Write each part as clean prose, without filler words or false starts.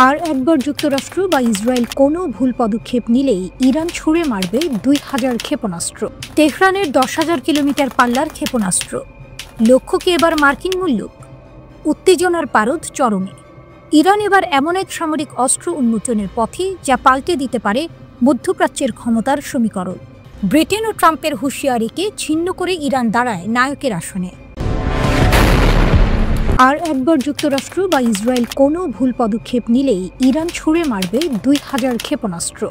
আর একবার যুক্তরাষ্ট্র বা ইসরায়েল কোনো ভুল পদক্ষেপ নিলেই ইরান ছুড়ে মারবে ২,০০০ ক্ষেপণাস্ত্র। তেহরানের ১০,০০০ কিলোমিটার পাল্লার ক্ষেপণাস্ত্র। লক্ষ্য কি এবার মার্কিন মুল্লুক? উত্তেজনার পারদ চরমে। ইরান এবার এমন এক সামরিক অস্ত্র উন্মোচনের পথে যা পাল্টে দিতে পারে মধ্যপ্রাচ্যের ক্ষমতার সমীকরণ। ব্রিটেন ও ট্রাম্পের হুঁশিয়ারিকে ছিন্ন করে ইরান দাঁড়ায় নায়কের আসনে। আর একবার যুক্তরাষ্ট্র বা ইসরায়েল কোনো ভুল পদক্ষেপ নিলেই ইরান ছুড়ে মারবে ২,০০০ ক্ষেপণাস্ত্র।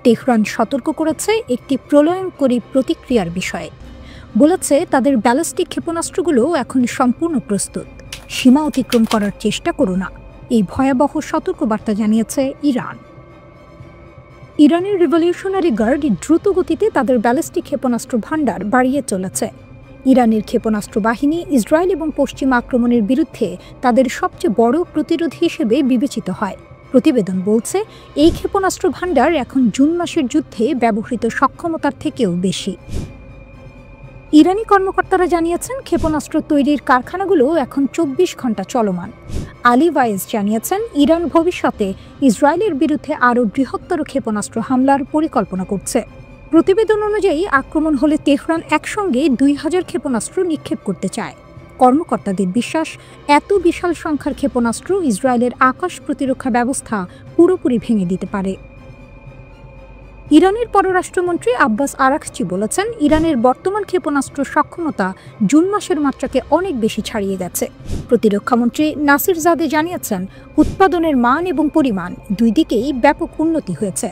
তেহরান সতর্ক করেছে একটি প্রলয়ঙ্করী প্রতিক্রিয়ার বিষয়ে। বলেছে তাদের ব্যালিস্টিক ক্ষেপণাস্ত্রগুলো এখন সম্পূর্ণ প্রস্তুত, সীমা অতিক্রম করার চেষ্টা করো না, এই ভয়াবহ সতর্কবার্তা জানিয়েছে ইরান। ইরানের রিভলিউশনারি গার্ড দ্রুত গতিতে তাদের ব্যালিস্টিক ক্ষেপণাস্ত্র ভাণ্ডার বাড়িয়ে চলেছে। ইরানের ক্ষেপণাস্ত্র বাহিনী ইসরায়েল এবং পশ্চিমা আক্রমণের বিরুদ্ধে তাদের সবচেয়ে বড় প্রতিরোধ হিসেবে বিবেচিত হয়। প্রতিবেদন বলছে এই ক্ষেপণাস্ত্র ভাণ্ডার এখন জুন মাসের যুদ্ধে ব্যবহৃত সক্ষমতার থেকেও বেশি। ইরানি কর্মকর্তারা জানিয়েছেন ক্ষেপণাস্ত্র তৈরির কারখানাগুলো এখন ২৪ ঘন্টা চলমান। আলী ভায়েজ জানিয়েছেন ইরান ভবিষ্যতে ইসরায়েলের বিরুদ্ধে আরও বৃহত্তর ক্ষেপণাস্ত্র হামলার পরিকল্পনা করছে। প্রতিবেদন অনুযায়ী আক্রমণ হলে তেহরান একসঙ্গে ২,০০০ ক্ষেপণাস্ত্র নিক্ষেপ করতে চায়। কর্মকর্তাদের বিশ্বাস, এত বিশাল সংখ্যার ক্ষেপণাস্ত্র ইসরায়েলের আকাশ প্রতিরক্ষা ব্যবস্থা পুরোপুরি ভেঙে দিতে পারে। ইরানের পররাষ্ট্রমন্ত্রী আব্বাস আরাকচি বলেছেন ইরানের বর্তমান ক্ষেপণাস্ত্র সক্ষমতা জুন মাসের মাত্রাকে অনেক বেশি ছাড়িয়ে গেছে। প্রতিরক্ষামন্ত্রী নাসির জাদে জানিয়েছেন উৎপাদনের মান এবং পরিমাণ দুই দিকেই ব্যাপক উন্নতি হয়েছে।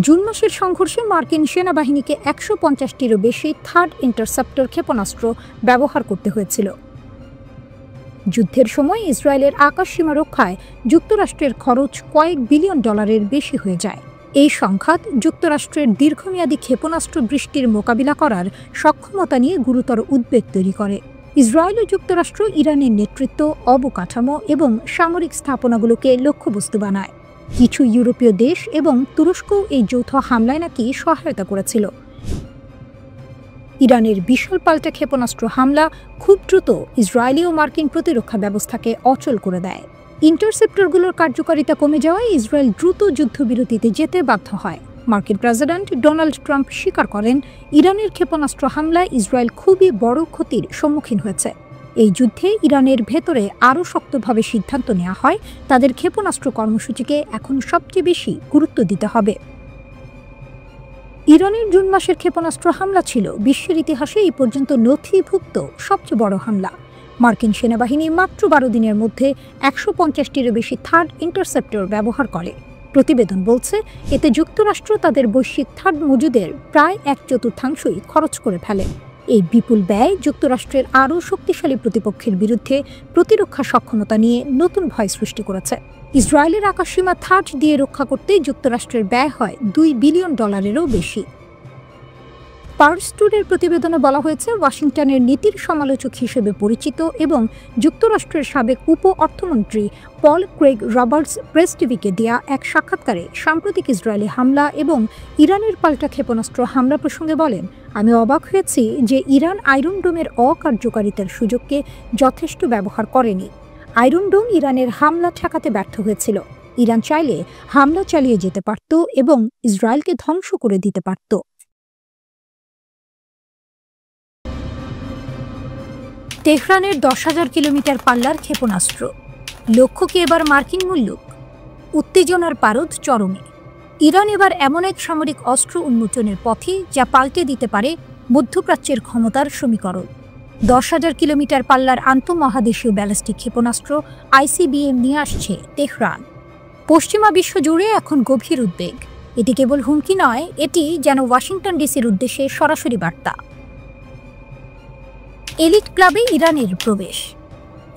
জুন মাসের সংঘর্ষে মার্কিন সেনাবাহিনীকে ১৫০টিরও বেশি থার্ড ইন্টারসেপ্টর ক্ষেপণাস্ত্র ব্যবহার করতে হয়েছিল। যুদ্ধের সময় ইসরায়েলের আকাশসীমা রক্ষায় যুক্তরাষ্ট্রের খরচ কয়েক বিলিয়ন ডলারের বেশি হয়ে যায়। এই সংঘাত যুক্তরাষ্ট্রের দীর্ঘমেয়াদী ক্ষেপণাস্ত্র বৃষ্টির মোকাবিলা করার সক্ষমতা নিয়ে গুরুতর উদ্বেগ তৈরি করে। ইসরায়েল ও যুক্তরাষ্ট্র ইরানের নেতৃত্ব, অবকাঠামো এবং সামরিক স্থাপনাগুলোকে লক্ষ্যবস্তু বানায়। কিছু ইউরোপীয় দেশ এবং তুরস্ক এই যৌথ হামলায় নাকি সহায়তা করেছিল। ইরানের বিশাল পাল্টা ক্ষেপণাস্ত্র হামলা খুব দ্রুত ইসরায়েলি ও মার্কিন প্রতিরক্ষা ব্যবস্থাকে অচল করে দেয়। ইন্টারসেপ্টরগুলোর কার্যকারিতা কমে যাওয়ায় ইসরায়েল দ্রুত যুদ্ধবিরতিতে যেতে বাধ্য হয়। মার্কিন প্রেসিডেন্ট ডোনাল্ড ট্রাম্প স্বীকার করেন ইরানের ক্ষেপণাস্ত্র হামলায় ইসরায়েল খুবই বড় ক্ষতির সম্মুখীন হয়েছে। এই যুদ্ধে ইরানের ভেতরে আরও শক্তভাবে সিদ্ধান্ত নেওয়া হয় তাদের ক্ষেপণাস্ত্র কর্মসূচিকে এখন সবচেয়ে বেশি গুরুত্ব দিতে হবে। ইরানের জুন মাসের ক্ষেপণাস্ত্র হামলা ছিল বিশ্বের ইতিহাসে এই পর্যন্ত নথিভুক্ত সবচেয়ে বড় হামলা। মার্কিন সেনাবাহিনী মাত্র ১২ দিনের মধ্যে ১৫০টিরও বেশি থার্ড ইন্টারসেপ্টর ব্যবহার করে। প্রতিবেদন বলছে এতে যুক্তরাষ্ট্র তাদের বৈশ্বিক থার্ড মজুদের প্রায় ১/৪ খরচ করে ফেলে। এই বিপুল ব্যয় যুক্তরাষ্ট্রের আরও শক্তিশালী প্রতিপক্ষের বিরুদ্ধে প্রতিরক্ষা সক্ষমতা নিয়ে নতুন ভয় সৃষ্টি করেছে। ইসরায়েলের আকাশসীমা থার্ড দিয়ে রক্ষা করতে যুক্তরাষ্ট্রের ব্যয় হয় $2 বিলিয়ন বেশি। পার্স টুডের প্রতিবেদনে বলা হয়েছে ওয়াশিংটনের নীতির সমালোচক হিসেবে পরিচিত এবং যুক্তরাষ্ট্রের সাবেক উপ অর্থমন্ত্রী পল ক্রেগ রবার্টস প্রেস টিভিকে দেয়া এক সাক্ষাৎকারে সাম্প্রতিক ইসরায়েলি হামলা এবং ইরানের পাল্টা ক্ষেপণাস্ত্র হামলা প্রসঙ্গে বলেন, আমি অবাক হয়েছি যে ইরান আয়রন ডোমের অকার্যকারিতার সুযোগকে যথেষ্ট ব্যবহার করেনি। আয়রন ডোম ইরানের হামলা ঠেকাতে ব্যর্থ হয়েছিল। ইরান চাইলে হামলা চালিয়ে যেতে পারত এবং ইসরায়েলকে ধ্বংস করে দিতে পারত। তেহরানের ১০,০০০ কিলোমিটার পাল্লার ক্ষেপণাস্ত্র। লক্ষ্য কি এবার মার্কিন মুল্লুক? উত্তেজনার পারদ চরমে। ইরান এবার এমন এক সামরিক অস্ত্র উন্মোচনের পথে যা পাল্টে দিতে পারে মধ্যপ্রাচ্যের ক্ষমতার সমীকরণ। ১০,০০০ কিলোমিটার পাল্লার আন্তঃমহাদেশীয় ব্যালিস্টিক ক্ষেপণাস্ত্র ICBM নিয়ে আসছে তেহরান। পশ্চিমা বিশ্ব জুড়ে এখন গভীর উদ্বেগ। এটি কেবল হুমকি নয়, এটি যেন ওয়াশিংটন ডিসির উদ্দেশ্যে সরাসরি বার্তা। এলিট ক্লাবে ইরানের প্রবেশ।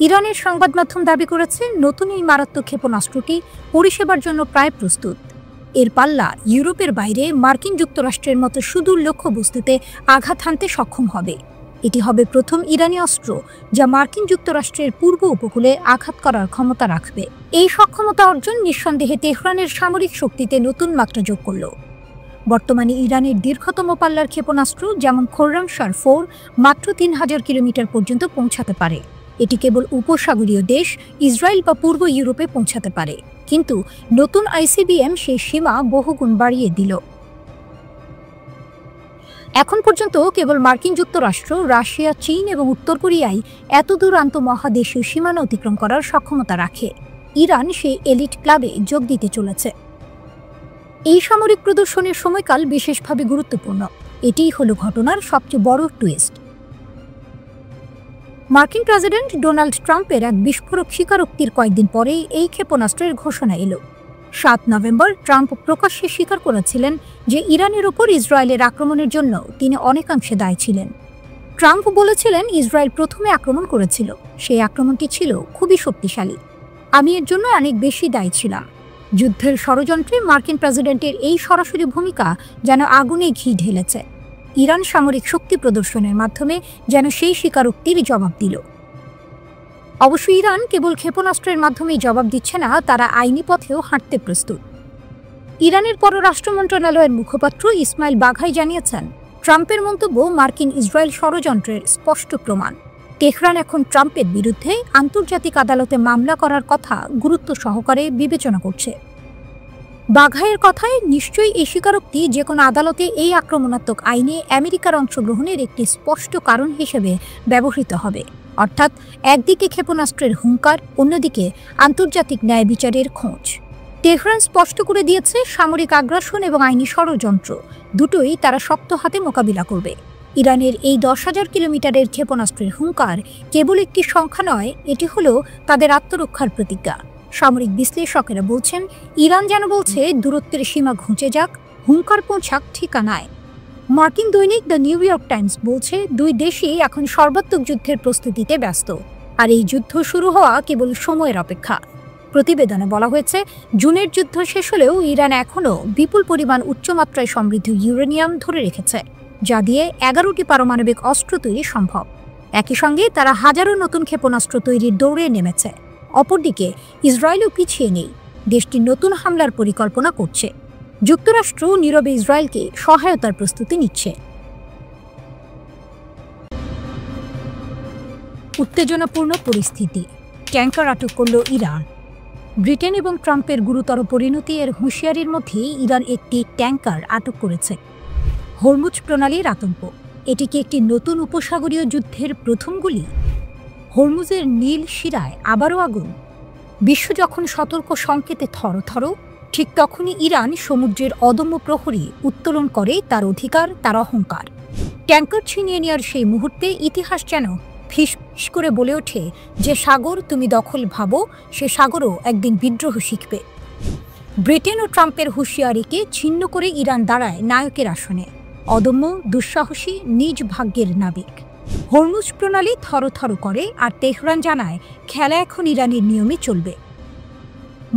ইরানের সংবাদ মাধ্যম দাবি করেছে নতুন এই মারাত্মক ক্ষেপণাস্ত্রটি পরিষেবার জন্য প্রায় প্রস্তুত। এর পাল্লা ইউরোপের বাইরে মার্কিন যুক্তরাষ্ট্রের মতো সুদূর লক্ষ্যবস্তুতে আঘাত হানতে সক্ষম হবে। এটি হবে প্রথম ইরানি অস্ত্র যা মার্কিন যুক্তরাষ্ট্রের পূর্ব উপকূলে আঘাত করার ক্ষমতা রাখবে। এই সক্ষমতা অর্জন নিঃসন্দেহে তেহরানের সামরিক শক্তিতে নতুন মাত্রা যোগ করল। বর্তমানে ইরানের দীর্ঘতম পাল্লার ক্ষেপণাস্ত্র যেমন খোররামশার 4 মাত্র ৩,০০০ কিলোমিটার পর্যন্ত পৌঁছাতে পারে। এটি কেবল উপসাগরীয় দেশ ইসরায়েল বা পূর্ব ইউরোপে পৌঁছাতে পারে, কিন্তু নতুন আইসিবিএম সেই সীমা বহুগুণ বাড়িয়ে দিল। এখন পর্যন্ত কেবল মার্কিন যুক্তরাষ্ট্র, রাশিয়া, চীন এবং উত্তর কোরিয়াই এতদূর আন্তঃমহাদেশীয় সীমানা অতিক্রম করার সক্ষমতা রাখে। ইরান সেই এলিট ক্লাবে যোগ দিতে চলেছে। এই সামরিক প্রদর্শনের সময়কাল বিশেষভাবে গুরুত্বপূর্ণ। এটিই হলো ঘটনার সবচেয়ে বড় টুইস্ট। মার্কিন প্রেসিডেন্ট ডোনাল্ড ট্রাম্পের এক বিস্ফোরক স্বীকারোক্তির কয়েকদিন পরেই এই ক্ষেপণাস্ত্রের ঘোষণা এলো। 7 নভেম্বর ট্রাম্প প্রকাশ্যে স্বীকার করেছিলেন যে ইরানের ওপর ইসরায়েলের আক্রমণের জন্য তিনি অনেকাংশে দায়ী ছিলেন। ট্রাম্প বলেছিলেন, ইসরায়েল প্রথমে আক্রমণ করেছিল, সেই আক্রমণটি ছিল খুবই শক্তিশালী, আমি এর জন্য অনেক বেশি দায়ী ছিলাম। যুদ্ধের ষড়যন্ত্রে মার্কিন প্রেসিডেন্টের এই সরাসরি ভূমিকা যেন আগুনে ঘি ঢেলেছে। ইরান সামরিক শক্তি প্রদর্শনের মাধ্যমে যেন সেই স্বীকারোক্তির জবাব দিল। অবশ্য ইরান কেবল ক্ষেপণাস্ত্রের মাধ্যমেই জবাব দিচ্ছে না, তারা আইনি পথেও হাঁটতে প্রস্তুত। ইরানের পররাষ্ট্র মন্ত্রণালয়ের মুখপাত্র ইসমাইল বাঘাই জানিয়েছেন, ট্রাম্পের মন্তব্য মার্কিন ইসরায়েল ষড়যন্ত্রের স্পষ্ট প্রমাণ। তেহরান এখন ট্রাম্পের বিরুদ্ধে আন্তর্জাতিক আদালতে মামলা করার কথা গুরুত্ব সহকারে বিবেচনা করছে। বাঘাইয়ের কথায় নিশ্চয়ই এই স্বীকারোক্তি যে কোনো আদালতে এই আক্রমণাত্মক আইনে আমেরিকার অংশগ্রহণের একটি স্পষ্ট কারণ হিসেবে ব্যবহৃত হবে। অর্থাৎ একদিকে ক্ষেপণাস্ত্রের হুঙ্কার, অন্যদিকে আন্তর্জাতিক ন্যায় বিচারের খোঁজ। তেহরান স্পষ্ট করে দিয়েছে, সামরিক আগ্রাসন এবং আইনি ষড়যন্ত্র দুটোই তারা শক্ত হাতে মোকাবিলা করবে। ইরানের এই 10,000 কিলোমিটারের ক্ষেপণাস্ত্রের হুঙ্কার কেবল একটি সংখ্যা নয়, এটি হলো তাদের আত্মরক্ষার প্রতিজ্ঞা। সামরিক বিশ্লেষকেরা বলছেন, ইরান যেন বলছে দূরত্বের সীমা ঘুঁচে যাক, হুঙ্কার পৌঁছাক ঠিকানায়। মার্কিন দৈনিক দ্য নিউ ইয়র্ক টাইমস বলছে, দুই দেশই এখন সর্বাত্মক যুদ্ধের প্রস্তুতিতে ব্যস্ত, আর এই যুদ্ধ শুরু হওয়া কেবল সময়ের অপেক্ষা। প্রতিবেদনে বলা হয়েছে, জুনের যুদ্ধ শেষ হলেও ইরান এখনও বিপুল পরিমাণ উচ্চমাত্রায় সমৃদ্ধ ইউরেনিয়াম ধরে রেখেছে, যা দিয়ে 11টি পারমাণবিক অস্ত্র তৈরি সম্ভব। একই সঙ্গে তারা হাজারো নতুন ক্ষেপণাস্ত্র তৈরির দৌড়ে নেমেছে। অপরদিকে ইসরায়েলও পিছিয়ে নেই, দেশটি নতুন হামলার পরিকল্পনা করছে। যুক্তরাষ্ট্র নীরবে ইসরায়েলকে সহায়তার প্রস্তুতি নিচ্ছে। উত্তেজনাপূর্ণ পরিস্থিতি, ট্যাঙ্কার আটক করল ইরান। ব্রিটেন এবং ট্রাম্পের গুরুতর পরিণতি এর হুঁশিয়ারির মধ্যেই ইরান একটি ট্যাঙ্কার আটক করেছে। হরমুজ প্রণালীর আতঙ্ক, এটি কি একটি নতুন উপসাগরীয় যুদ্ধের প্রথম গুলি? হরমুজের নীল শিরায় আবারও আগুন। বিশ্ব যখন সতর্ক সংকেতে থরথর, ঠিক তখনই ইরান সমুদ্রের অদম্য প্রহরী উত্তোলন করে তার অধিকার, তার অহংকার। ট্যাঙ্কার ছিনিয়ে নেওয়ার সেই মুহূর্তে ইতিহাস যেন ফিস করে বলে ওঠে, যে সাগর তুমি দখল ভাবো, সে সাগরও একদিন বিদ্রোহ শিখবে। ব্রিটেন ও ট্রাম্পের হুঁশিয়ারিকে ছিন্ন করে ইরান দাঁড়ায় নায়কের আসনে, অদম্য, দুঃসাহসী, নিজ ভাগ্যের নাবিক। হরমুজ প্রণালী থরথর করে, আর তেহরান জানায়, খেলা এখন ইরানের নিয়মে চলবে।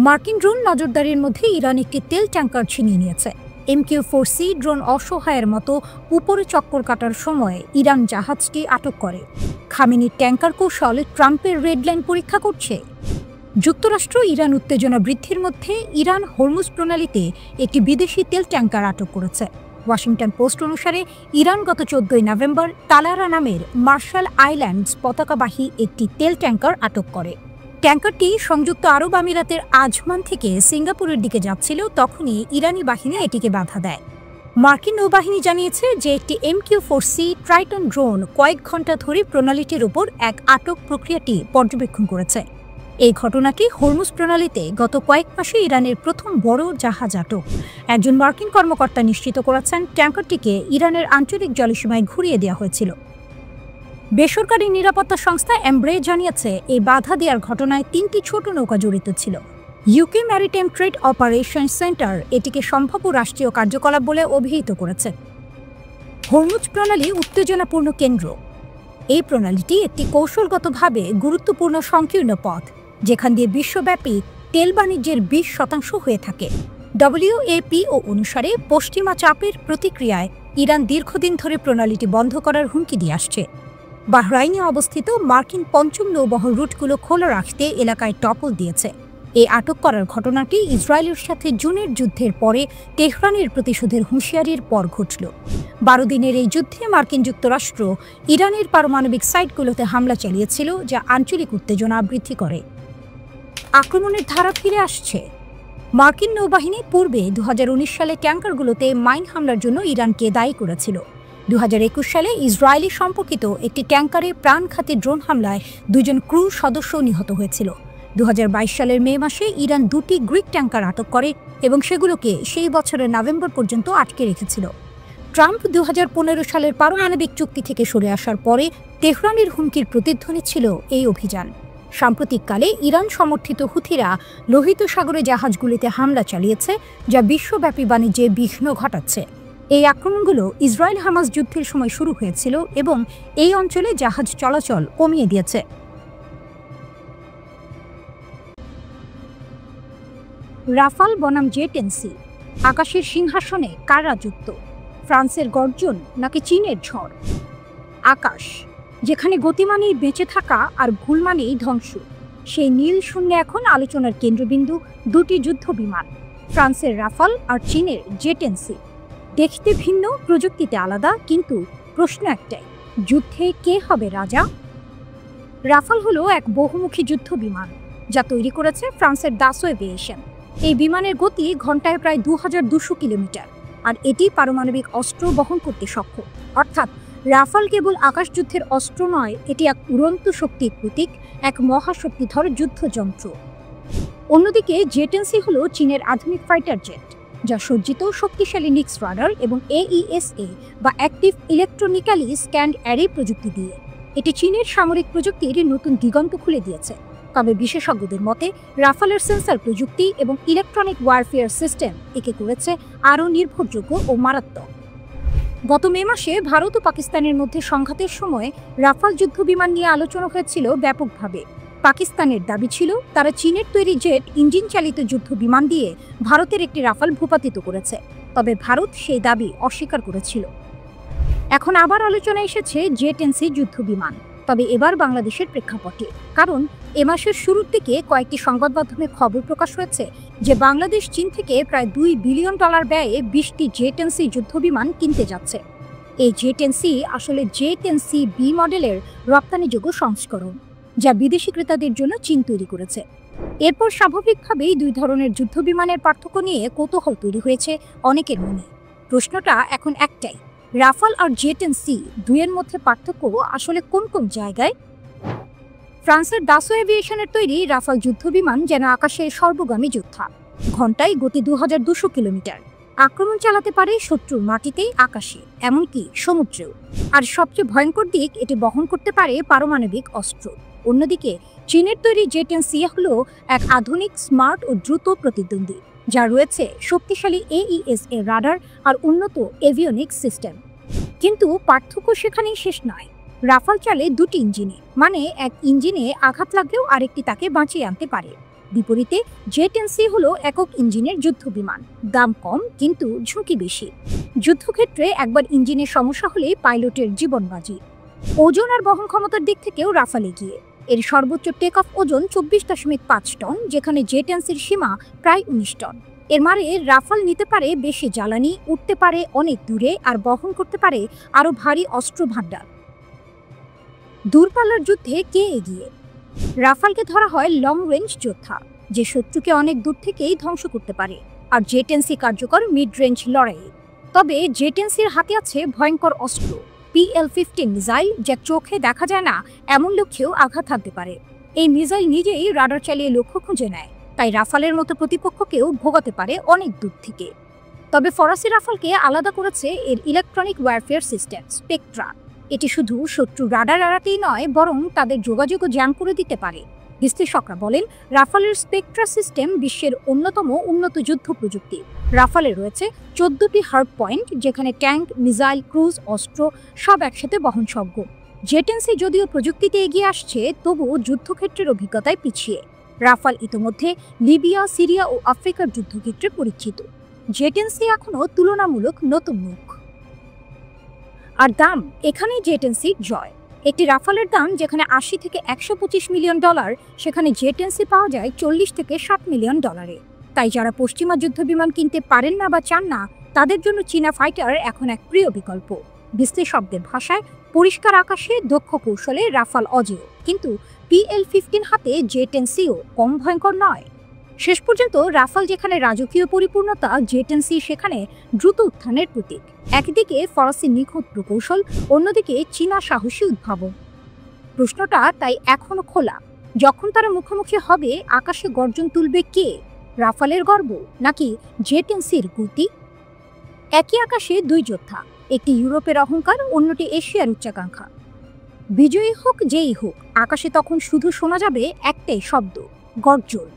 মার্কিন ড্রোন নজরদারির মধ্যে ইরান একটি তেল ট্যাঙ্কার ছিনিয়ে নিয়েছে। MQ-4C ড্রোন অসহায়ের মতো উপরে চক্কর কাটার সময় ইরান জাহাজটি আটক করে। খামেনির ট্যাঙ্কার কৌশল ট্রাম্পের রেড লাইন পরীক্ষা করছে। যুক্তরাষ্ট্র ইরান উত্তেজনা বৃদ্ধির মধ্যে ইরান হরমুজ প্রণালীতে একটি বিদেশি তেল ট্যাঙ্কার আটক করেছে। ওয়াশিংটন পোস্ট অনুসারে ইরান গত 14 নভেম্বর তালারা নামের মার্শাল আইল্যান্ডস পতাকাবাহী একটি তেল ট্যাঙ্কার আটক করে। ট্যাঙ্কারটি সংযুক্ত আরব আমিরাতের আজমান থেকে সিঙ্গাপুরের দিকে যাচ্ছিল, তখনই ইরানি বাহিনী এটিকে বাধা দেয়। মার্কিন নৌবাহিনী জানিয়েছে যে একটি MQ-4C ট্রাইটন ড্রোন কয়েক ঘন্টা ধরে প্রণালীটির উপর এক আটক প্রক্রিয়াটি পর্যবেক্ষণ করেছে। এই ঘটনাটি হরমুজ প্রণালীতে গত কয়েক মাসে ইরানের প্রথম বড় জাহাজ আটক। একজন মার্কিন কর্মকর্তা নিশ্চিত করেছেন, ট্যাঙ্কারটিকে ইরানের আঞ্চলিক জলসীমায় ঘুরিয়ে দেওয়া হয়েছিল। বেসরকারি নিরাপত্তা সংস্থা এমব্রে জানিয়েছে, এই বাধা দেওয়ার ঘটনায় 3টি ছোট নৌকা জড়িত ছিল। UK maritime trade operation centre এটিকে সম্ভাব্য রাষ্ট্রীয় কার্যকলাপ বলে অভিহিত করেছে। হরমুজ প্রণালী উত্তেজনাপূর্ণ কেন্দ্র। এই প্রণালীটি একটি কৌশলগতভাবে গুরুত্বপূর্ণ সংকীর্ণ পথ, যেখান দিয়ে বিশ্বব্যাপী তেল বাণিজ্যের 20% হয়ে থাকে। WAPO অনুসারে পশ্চিমা চাপের প্রতিক্রিয়ায় ইরান দীর্ঘদিন ধরে প্রণালীটি বন্ধ করার হুমকি দিয়ে আসছে। বাহরাইনে অবস্থিত মার্কিন পঞ্চম নৌবহর রুটগুলো খোলা রাখতে এলাকায় টপল দিয়েছে। এই আটক করার ঘটনাটি ইসরায়েলের সাথে জুনের যুদ্ধের পরে তেহরানের প্রতিশোধের হুঁশিয়ারির পর ঘটল। 12 দিনের এই যুদ্ধে মার্কিন যুক্তরাষ্ট্র ইরানের পারমাণবিক সাইটগুলোতে হামলা চালিয়েছিল, যা আঞ্চলিক উত্তেজনা বৃদ্ধি করে। আক্রমণের ধারা ফিরে আসছে। মার্কিন নৌবাহিনী পূর্বে 2019 সালে ট্যাঙ্কারগুলোতে মাইন হামলার জন্য ইরানকে দায়ী করেছিল। 2021 সালে ইসরায়েলি সম্পর্কিত একটি ট্যাঙ্কারে প্রাণঘাতী ড্রোন হামলায় 2 ক্রু সদস্য নিহত হয়েছিল। 2022 সালের মে মাসে ইরান 2টি গ্রিক ট্যাঙ্কার আটক করে এবং সেগুলোকে সেই বছরের নভেম্বর পর্যন্ত আটকে রেখেছিল। ট্রাম্প 2015 সালের পারমাণবিক চুক্তি থেকে সরে আসার পরে তেহরানের হুমকির প্রতিধ্বনি ছিল এই অভিযান। সাম্প্রতিককালে ইরান সমর্থিত হুথিরা লোহিত সাগরে জাহাজগুলিতে হামলা চালিয়েছে, যা বিশ্বব্যাপী বাণিজ্যে বিঘ্ন ঘটাচ্ছে। এই আক্রমণগুলো ইসরায়েল হামাস যুদ্ধের সময় শুরু হয়েছিল এবং এই অঞ্চলে জাহাজ চলাচল কমিয়ে দিয়েছে। রাফাল বনাম জেট-এনসি, আকাশের সিংহাসনে কার রাজত্ব? ফ্রান্সের গর্জন নাকি চীনের ঝড়? আকাশ, যেখানে গতি মানেই বেঁচে থাকা আর ভুল মানেই ধ্বংস, সেই নীল শূন্যে এখন আলোচনার কেন্দ্রবিন্দু 2টি যুদ্ধ বিমান, ফ্রান্সের রাফাল আর চীনের জেট-এনসি। দেখতে ভিন্ন, প্রযুক্তিতে আলাদা, কিন্তু প্রশ্ন একটাই, যুদ্ধে কে হবে রাজা? রাফাল হলো এক বহুমুখী যুদ্ধ বিমান যা তৈরি করেছে ফ্রান্সের দাসো এভিয়েশন। এই বিমানের গতি ঘন্টায় প্রায় 2200 কিলোমিটার, আর এটি পারমাণবিক অস্ত্র বহন করতে সক্ষম। অর্থাৎ রাফাল কেবল আকাশযুদ্ধের অস্ত্র নয়, এটি এক উড়ন্ত শক্তির প্রতীক, এক মহাশক্তিধর যুদ্ধযন্ত্র। অন্যদিকে জেট-এনসি হলো চীনের আধুনিক ফাইটার জেট, যা সজ্জিত শক্তিশালী নিক্স রাডার এবং AESA বা অ্যাক্টিভ ইলেকট্রনিক্যালি স্ক্যান্ড অ্যারে প্রযুক্তি দিয়ে। এটি চীনের সামরিক প্রযুক্তির নতুন দিগন্ত খুলে দিয়েছে। তবে বিশেষজ্ঞদের মতে রাফালের সেন্সর প্রযুক্তি এবং ইলেকট্রনিক ওয়ারফেয়ার সিস্টেম একে করেছে আরও নির্ভরযোগ্য ও মারাত্মক। গত মে মাসে ভারত ও পাকিস্তানের মধ্যে সংঘাতের সময় রাফাল যুদ্ধ বিমান নিয়ে আলোচনা হয়েছিল ব্যাপকভাবে। পাকিস্তানের দাবি ছিল তারা চীনের তৈরি জেট ইঞ্জিন চালিত যুদ্ধ বিমান দিয়ে ভারতের একটি রাফাল ভূপাতিত করেছে, তবে ভারত সেই দাবি অস্বীকার করেছিল। এখন আবার আলোচনা এসেছে জেট-এনসি যুদ্ধ বিমান, তবে এবার বাংলাদেশের প্রেক্ষাপটে। কারণ এ মাসের শুরুর দিকে কয়েকটি সংবাদ মাধ্যমে খবর প্রকাশ হয়েছে যে বাংলাদেশ চীন থেকে প্রায় $2 বিলিয়ন ব্যয়ে 20টি জেট-এনসি যুদ্ধ বিমান কিনতে যাচ্ছে। এই জেট-এনসি আসলে জেট-এনসি বি মডেলের রপ্তানিযোগ্য সংস্করণ, যা বিদেশি ক্রেতাদের জন্য চীন তৈরি করেছে। এরপর স্বাভাবিকভাবেই 2 ধরনের যুদ্ধ বিমানের পার্থক্য নিয়ে কৌতূহল তৈরি হয়েছে অনেকের মনে। প্রশ্নটা এখন একটাই, রাফাল আর জেট-এনসি দুইয়ের মধ্যে পার্থক্য আসলে কোন কোন জায়গায়? ফ্রান্সের দাসো এভিয়েশনের তৈরি রাফাল যুদ্ধ বিমান যেন আকাশের সর্বগামী যোদ্ধা। ঘন্টায় গতি 2200 কিলোমিটার, আক্রমণ চালাতে পারে শত্রুর মাটিতেই, আকাশে, এমনকি সমুদ্রেও। আর সবচেয়ে ভয়ঙ্কর দিক, এটি বহন করতে পারে পারমাণবিক অস্ত্র। অন্যদিকে চীনের তৈরি জেট-এনসি হলো এক আধুনিক, স্মার্ট ও দ্রুত প্রতিদ্বন্দ্বী, যা রয়েছে শক্তিশালী AESA রাডার আর উন্নত এভিওনিক্স সিস্টেম। কিন্তু পার্থক্য সেখানেই শেষ নয়। রাফাল চলে 2টি ইঞ্জিনে, মানে এক ইঞ্জিনে আঘাত লাগলেও আরেকটি তাকে বাঁচিয়ে আনতে পারে। বিপরীতে জেট-এনসি হলো একক ইঞ্জিনের যুদ্ধ বিমান, দাম কম কিন্তু ঝুঁকি বেশি। যুদ্ধক্ষেত্রে একবার ইঞ্জিনের সমস্যা হলে পাইলটের জীবন বাজি। ওজন আর বহন ক্ষমতার দিক থেকেও রাফাল এগিয়ে। এর সর্বোচ্চ টেক অফ ওজন 24.5 টন, যেখানে জেট-এনসির সীমা প্রায় 19 টন। এর মানে রাফাল নিতে পারে বেশি জ্বালানি, উঠতে পারে অনেক দূরে, আর বহন করতে পারে আরও ভারী অস্ত্র ভাণ্ডার। দূরপাল্লার যুদ্ধে কে এগিয়ে? রাফালকে ধরা হয় লং রেঞ্জ যোদ্ধা, যে শত্রুকে অনেক দূর থেকেই ধ্বংস করতে পারে, আর জেট-এনসি কার্যকর মিড রেঞ্জ লড়াই। তবে জেট-এনসির হাতে আছে ভয়ঙ্কর অস্ত্র, PL-15 মিসাইল, যা চোখে দেখা যায় না এমন লক্ষ্যেও আঘাত হানতে পারে। এই মিসাইল নিজেই রাডার চালিয়ে লক্ষ্য খুঁজে নেয়, তাই রাফালের মতো প্রতিপক্ষকেও ভোগাতে পারে অনেক দূর থেকে। তবে ফরাসি রাফালকে আলাদা করেছে এর ইলেকট্রনিক ওয়ারফেয়ার সিস্টেম স্পেকট্রা। এটি শুধু শত্রু রাডার এড়াতেই নয়, বরং তাদের যোগাযোগও জ্যাম করে দিতে পারে। বিশ্লেষকরা বলেন রাফালের স্পেকট্রা সিস্টেম বিশ্বের অন্যতম উন্নত যুদ্ধ প্রযুক্তি। রাফালে রয়েছে 14টি হার্ড পয়েন্ট, যেখানে ট্যাঙ্ক, মিসাইল, ক্রুজ অস্ত্র সব একসাথে বহনযোগ্য। জেট-এনসি যদিও প্রযুক্তিতে এগিয়ে আসছে, তবুও যুদ্ধক্ষেত্রের অভিজ্ঞতায় পিছিয়ে। রাফাল ইতোমধ্যে লিবিয়া, সিরিয়া ও আফ্রিকার যুদ্ধক্ষেত্রে পরিচিত। জেট-এনসি এখনও তুলনামূলক নতুন মুখ। আর দাম, এখানেই জেট-এনসির জয়। একটি রাফালের দাম যেখানে $80 থেকে $125 মিলিয়ন, সেখানে জেট-এনসি পাওয়া যায় $40 থেকে $60 মিলিয়ন। তাই যারা পশ্চিমা যুদ্ধ বিমান কিনতে পারেন না বা চান না, তাদের জন্য চীনা ফাইটার এখন এক প্রিয় বিকল্প। বিশ্লেষকদের ভাষায়, পরিষ্কার আকাশে দক্ষ কৌশলে রাফাল অজেয়, কিন্তু PL-15 হাতে জেট-এনসিও কম ভয়ঙ্কর নয়। শেষ পর্যন্ত রাফাল যেখানে রাজকীয় পরিপূর্ণতা, জেটেন্সি সেখানে দ্রুত উত্থানের প্রতীক। একদিকে ফরাসি নিখুঁত প্রকৌশল, অন্যদিকে চীনা সাহসী উদ্ভাবন। প্রশ্নটা তাই এখনো খোলা, যখন তারা মুখোমুখি হবে আকাশে গর্জন তুলবে কে? রাফালের গর্ব নাকি জেটেন্সির গতি? একই আকাশে দুই যোদ্ধা, একটি ইউরোপের অহংকার, অন্যটি এশিয়ার উচ্চাকাঙ্ক্ষা। বিজয়ী হোক যেই হোক, আকাশে তখন শুধু শোনা যাবে একটাই শব্দ, গর্জন।